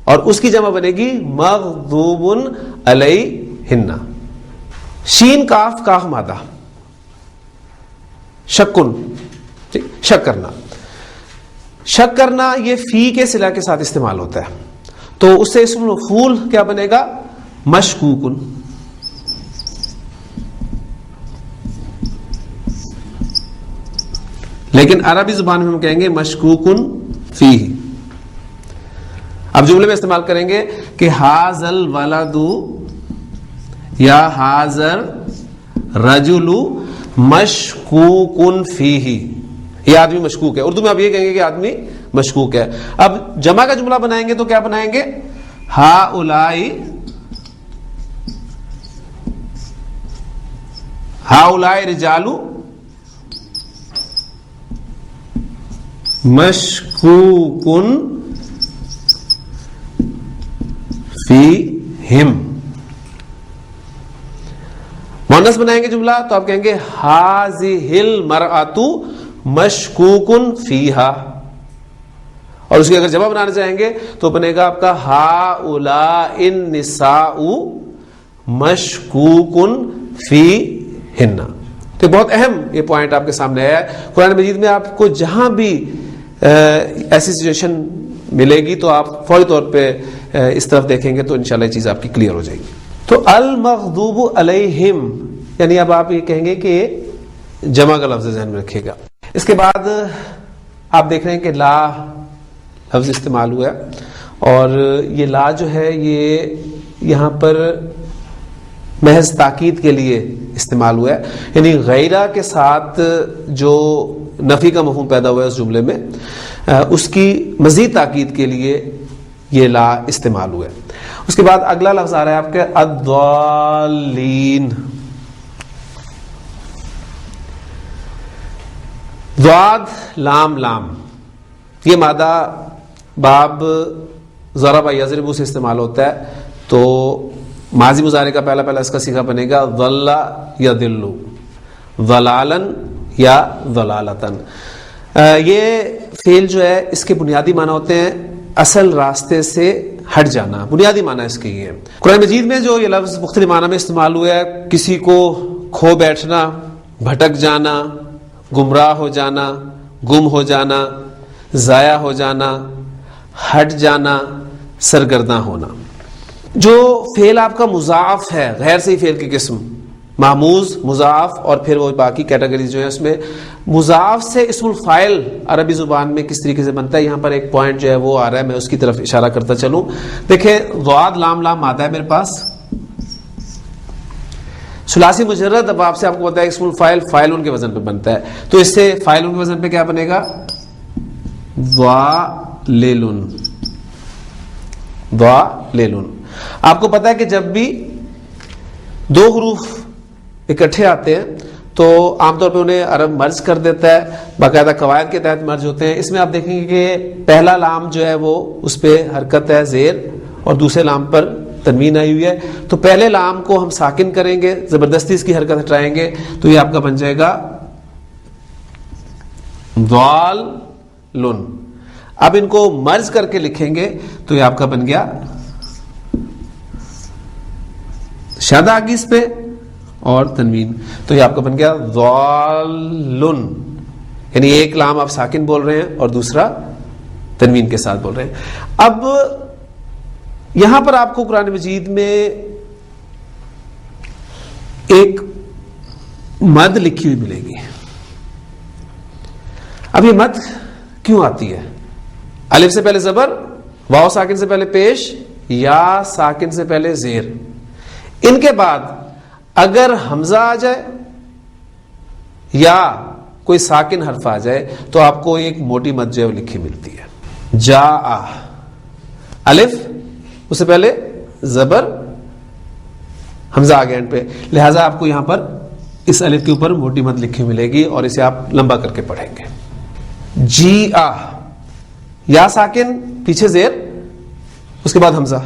اور اس کی جمع بنے گی مغضوب علیہن۔ شین کاف کاف مادہ، شکن، شک کرنا، شک کرنا یہ فی کے صلہ کے ساتھ استعمال ہوتا ہے، تو اس سے اسم مفعول کیا بنے گا، مشکوکن۔ لیکن عربی زبان میں ہم کہیں گے مشکوکن فیہ۔ اب جملے میں استعمال کریں گے کہ ھذل ولد یا ھذر رجل مشکوکن فیہ، یہ آدمی مشکوک ہے، اردو میں آپ یہ کہیں گے کہ آدمی مشکوک ہے۔ اب جمع کا جملہ بنائیں گے تو کیا بنائیں گے، ہؤلاء رجال مشکوکن فیہم۔ مؤنث بنائیں گے جملہ تو آپ کہیں گے ھذہ المرأۃ مشکوکن فیہا، اور اس کی اگر جمع بنانا چاہیں گے تو بنے گا آپ کا ھؤلاء النساء مشکوکن فیہن۔ تو بہت اہم یہ پوائنٹ آپ کے سامنے ہے، قرآن مجید میں آپ کو جہاں بھی ایسی سچویشن ملے گی تو آپ فوری طور پہ اس طرف دیکھیں گے تو انشاءاللہ یہ چیز آپ کی کلیئر ہو جائے گی۔ تو المغضوب علیہم، یعنی اب آپ یہ کہیں گے کہ جمع کا لفظ ذہن میں رکھیے گا۔ اس کے بعد آپ دیکھ رہے ہیں کہ لا لفظ استعمال ہوا ہے، اور یہ لا جو ہے یہ یہاں پر محض تاکید کے لیے استعمال ہوا ہے، یعنی غیرہ کے ساتھ جو نفی کا مفہوم پیدا ہوا ہے اس جملے میں، اس کی مزید تاکید کے لیے یہ لا استعمال ہوا ہے۔ اس کے بعد اگلا لفظ آ رہا ہے آپ کے الضالین۔ ضاد لام لام، یہ مادہ باب ضرب یضرب سے استعمال ہوتا ہے، تو ماضی مضارع کا پہلا اس کا صیغہ بنے گا ضل یضل، ضلالا یا ضلالتن۔ یہ فعل جو ہے اس کے بنیادی معنی ہوتے ہیں اصل راستے سے ہٹ جانا، بنیادی معنی اس کے یہ ہے۔ قرآن مجید میں جو یہ لفظ مختلف معنی میں استعمال ہوا ہے، کسی کو کھو بیٹھنا, بھٹک جانا, گمراہ ہو جانا, گم ہو جانا, ضائع ہو جانا, ہٹ جانا, سرگرداں ہونا. جو فعل آپ کا مضاعف ہے, غیر صحیح فعل کی قسم, معموز, مضاعف اور پھر وہ باقی کیٹیگریز جو ہیں اس میں مضاعف سے اسم الفاعل عربی زبان میں کس طریقے سے بنتا ہے, یہاں پر ایک پوائنٹ جو ہے وہ آ رہا ہے, میں اس کی طرف اشارہ کرتا چلوں. دیکھیں ضاد لام لام مادہ ہے میرے پاس, ثلاثی مجرد. اب آپ کو پتا ہے اسم الفاعل فاعلون کے وزن پہ بنتا ہے, تو اس سے فاعلون کے وزن پہ کیا بنے گا, ضاللن. ضاللن. آپ کو پتا ہے کہ جب بھی دو حروف اکٹھے آتے ہیں تو عام طور پہ انہیں عرب مرج کر دیتا ہے, باقاعدہ قواعد کے تحت مرج ہوتے ہیں. اس میں آپ دیکھیں گے کہ پہلا لام جو ہے وہ اس پہ حرکت ہے زیر, اور دوسرے لام پر تنوین آئی ہوئی ہے. تو پہلے لام کو ہم ساکن کریں گے, زبردستی اس کی حرکت ہٹائیں گے, تو یہ آپ کا بن جائے گا ضاللن. اب ان کو مرج کر کے لکھیں گے تو یہ آپ کا بن گیا شد آگی اس پہ اور تنوین, تو یہ آپ کا بن گیا ضاللن. یعنی ایک لام آپ ساکن بول رہے ہیں اور دوسرا تنوین کے ساتھ بول رہے ہیں. اب یہاں پر آپ کو قرآن مجید میں ایک مد لکھی ہوئی ملے گی. اب یہ مد کیوں آتی ہے؟ الف سے پہلے زبر, واو ساکن سے پہلے پیش, یا ساکن سے پہلے زیر, ان کے بعد اگر حمزہ آ جائے یا کوئی ساکن حرف آ جائے تو آپ کو ایک موٹی مد جو ہے وہ لکھی ملتی ہے. جا الف, اس سے پہلے زبر, حمزہ آ گیا اینڈ پہ, لہذا آپ کو یہاں پر اس الف کے اوپر موٹی مد لکھی ملے گی اور اسے آپ لمبا کر کے پڑھیں گے. جی یا ساکن پیچھے زیر, اس کے بعد حمزہ,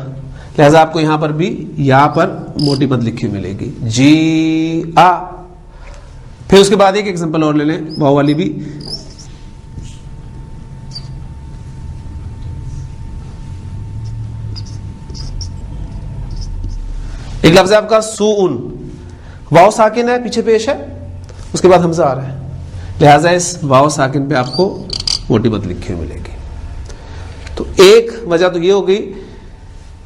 لہذا آپ کو یہاں پر بھی یا پر موٹی مد لکھی ملے گی. جی پھر اس کے بعد ایک ایگزامپل اور لے لیں, واو والی بھی. ایک لفظ ہے آپ کا سوءن, واو ساکن ہے پیچھے پیش ہے, اس کے بعد حمزہ آ رہا ہے, لہذا اس واو ساکن پہ آپ کو موٹی مد لکھی ملے گی. تو ایک وجہ تو یہ ہو گئی.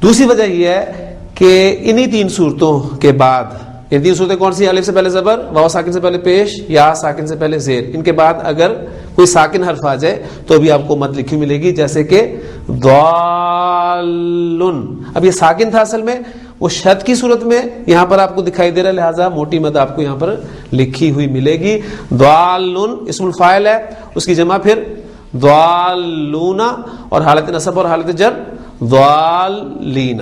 دوسری وجہ یہ ہے کہ انہی تین صورتوں کے بعد, یہ تین صورتیں کون سی, الف سے پہلے زبر, واو ساکن سے پہلے پیش, یا ساکن سے پہلے زیر, ان کے بعد اگر کوئی ساکن حرف آ جائے تو بھی آپ کو مد لکھی ملے گی, جیسے کہ ضاللن. اب یہ ساکن تھا اصل میں, وہ شد کی صورت میں یہاں پر آپ کو دکھائی دے رہا ہے, لہذا موٹی مد آپ کو یہاں پر لکھی ہوئی ملے گی. ضاللن اسم الفاعل ہے, اس کی جمع پھر ضالون, اور حالت نصب اور حالت جر ضالین.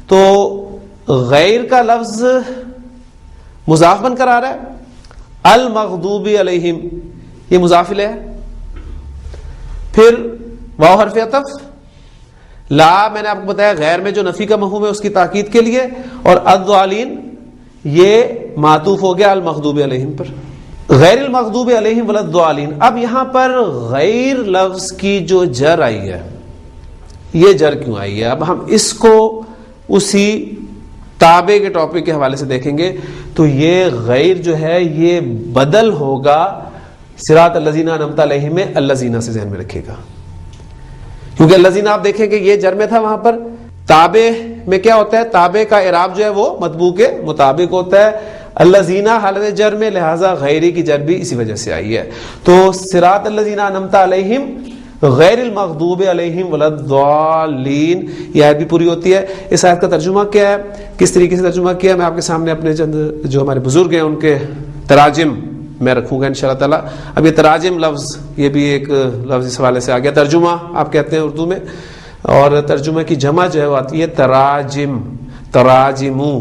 تو غیر کا لفظ مضاف بن کر آ رہا ہے. المغضوب علیہم, یہ مضاف الیہ ہے. پھر واو حرف عطف, لا میں نے آپ کو بتایا غیر میں جو نفی کا مفہوم ہے اس کی تاکید کے لیے, اور الضالین یہ معطوف ہو گیا المغضوب علیہم پر. غیر المغضوب علیہم ولا الضالین. اب یہاں پر غیر لفظ کی جو جر آئی ہے, یہ جر کیوں آئی ہے؟ اب ہم اس کو اسی تابع کے ٹاپک کے حوالے سے دیکھیں گے. تو یہ غیر جو ہے یہ بدل ہوگا صراط الذین انعمت علیہم میں الذین سے ذہن میں رکھے گا, کیونکہ الذین آپ دیکھیں کہ یہ جر میں تھا, وہاں پر تابع میں کیا ہوتا ہے, تابع کا اعراب جو ہے وہ مطبوع کے مطابق ہوتا ہے. الذین حالت جر میں, لہذا غیری کی جر بھی اسی وجہ سے آئی ہے. تو صراط الذین انعمت علیہم غیر المغضوب علیہم ولا الضالین, یہ آیت بھی پوری ہوتی ہے. اس آیت کا ترجمہ کیا ہے, کس طریقے سے ترجمہ کیا, میں آپ کے سامنے اپنے چند جو ہمارے بزرگ ہیں ان کے تراجم میں رکھوں گا انشاءاللہ تعالی. اب یہ تراجم لفظ, یہ بھی ایک لفظ اس حوالے سے آ گیا. ترجمہ آپ کہتے ہیں اردو میں, اور ترجمہ کی جمع جو ہے وہ آتی ہے تراجم, تراجمو,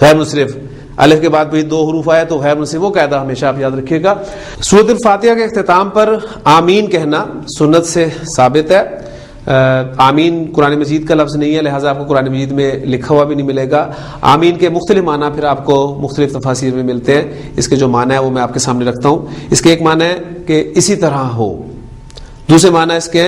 غیر منصرف. الف کے بعد بھی دو حروف آیا تو غیر منصرف, وہ قاعدہ ہمیشہ آپ یاد رکھیے گا. سورۃ الفاتحہ کے اختتام پر آمین کہنا سنت سے ثابت ہے. آمین قرآن مجید کا لفظ نہیں ہے, لہٰذا آپ کو قرآن مجید میں لکھا ہوا بھی نہیں ملے گا. آمین کے مختلف معنی پھر آپ کو مختلف تفاسیر میں ملتے ہیں. اس کے جو معنی ہے وہ میں آپ کے سامنے رکھتا ہوں. اس کے ایک معنی ہے کہ اسی طرح ہو, دوسرے معنی اس کے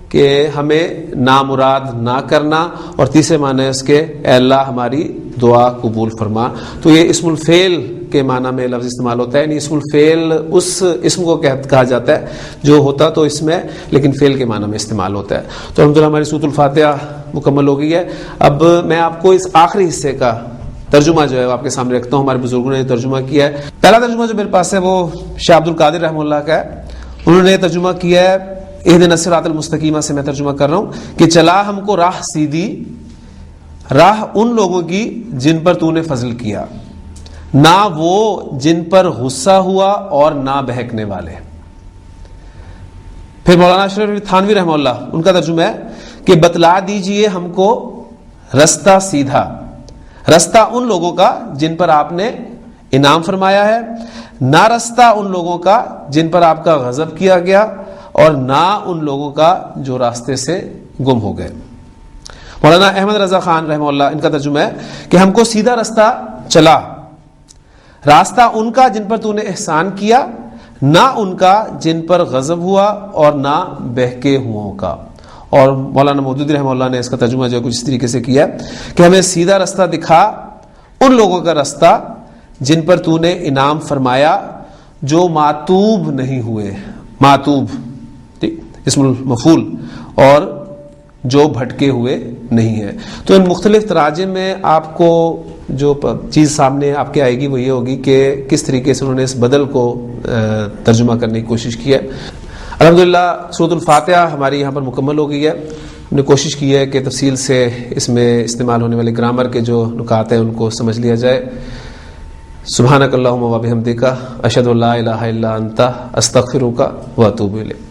کہ ہمیں نامراد نہ کرنا, اور تیسرے معنی اس کے اے اللہ ہماری دعا قبول فرما. تو یہ اسم الفعل کے معنی میں لفظ استعمال ہوتا ہے، یعنی اسم الفعل اس اسم کو کہا جاتا ہے جو ہوتا تو اس میں لیکن فعل کے معنی میں استعمال ہوتا ہے۔ تو الحمدللہ ہماری سورۃ الفاتحہ مکمل ہو گئی ہے۔ اب میں آپ کو اس آخری حصے کا ترجمہ جو ہے آپ کے سامنے رکھتا ہوں۔ ہمارے بزرگوں نے ترجمہ کیا ہے۔ پہلا ترجمہ جو میرے پاس ہے وہ شاہ عبد القادر رحمہ اللہ کا ہے۔ انہوں نے ترجمہ کیا ہے، اہدنا الصراط المستقیم سے میں ترجمہ کر رہا ہوں کہ چلا ہم کو راہ سیدھی، راہ ان لوگوں کی جن پر تو نے فضل کیا، نہ وہ جن پر غصہ ہوا اور نہ بہکنے والے۔ پھر مولانا اشرف علی تھانوی رحمہ اللہ ان کا ترجمہ ہے کہ بتلا دیجئے ہم کو رستہ سیدھا، رستہ ان لوگوں کا جن پر آپ نے انعام فرمایا ہے، نہ رستہ ان لوگوں کا جن پر آپ کا غضب کیا گیا، اور نہ ان لوگوں کا جو راستے سے گم ہو گئے۔ مولانا احمد رضا خان رحمہ اللہ ان کا ترجمہ ہے کہ ہم کو سیدھا رستہ چلا، راستہ ان کا جن پر تو نے احسان کیا، نہ ان کا جن پر غضب ہوا اور نہ بہکے ہوں کا۔ اور مولانا مودودی رحمہ اللہ نے اس کا ترجمہ جو کچھ اس طریقے سے کیا کہ ہمیں سیدھا رستہ دکھا، ان لوگوں کا رستہ جن پر تو نے انعام فرمایا، جو معتوب نہیں ہوئے، معتوب اسم المفعول، اور جو بھٹکے ہوئے نہیں ہیں۔ تو ان مختلف تراجم میں آپ کو جو چیز سامنے آپ کے آئے گی وہ یہ ہوگی کہ کس طریقے سے انہوں نے اس بدل کو ترجمہ کرنے کی کوشش کی ہے۔ الحمدللہ سورۃ الفاتحہ ہماری یہاں پر مکمل ہو گئی ہے۔ ہم نے کوشش کی ہے کہ تفصیل سے اس میں استعمال ہونے والے گرامر کے جو نکات ہیں ان کو سمجھ لیا جائے۔ سبحانک اللہم و بحمدک، اشہد ان لا الہ الا انت، استغفرک و اتوب الیک۔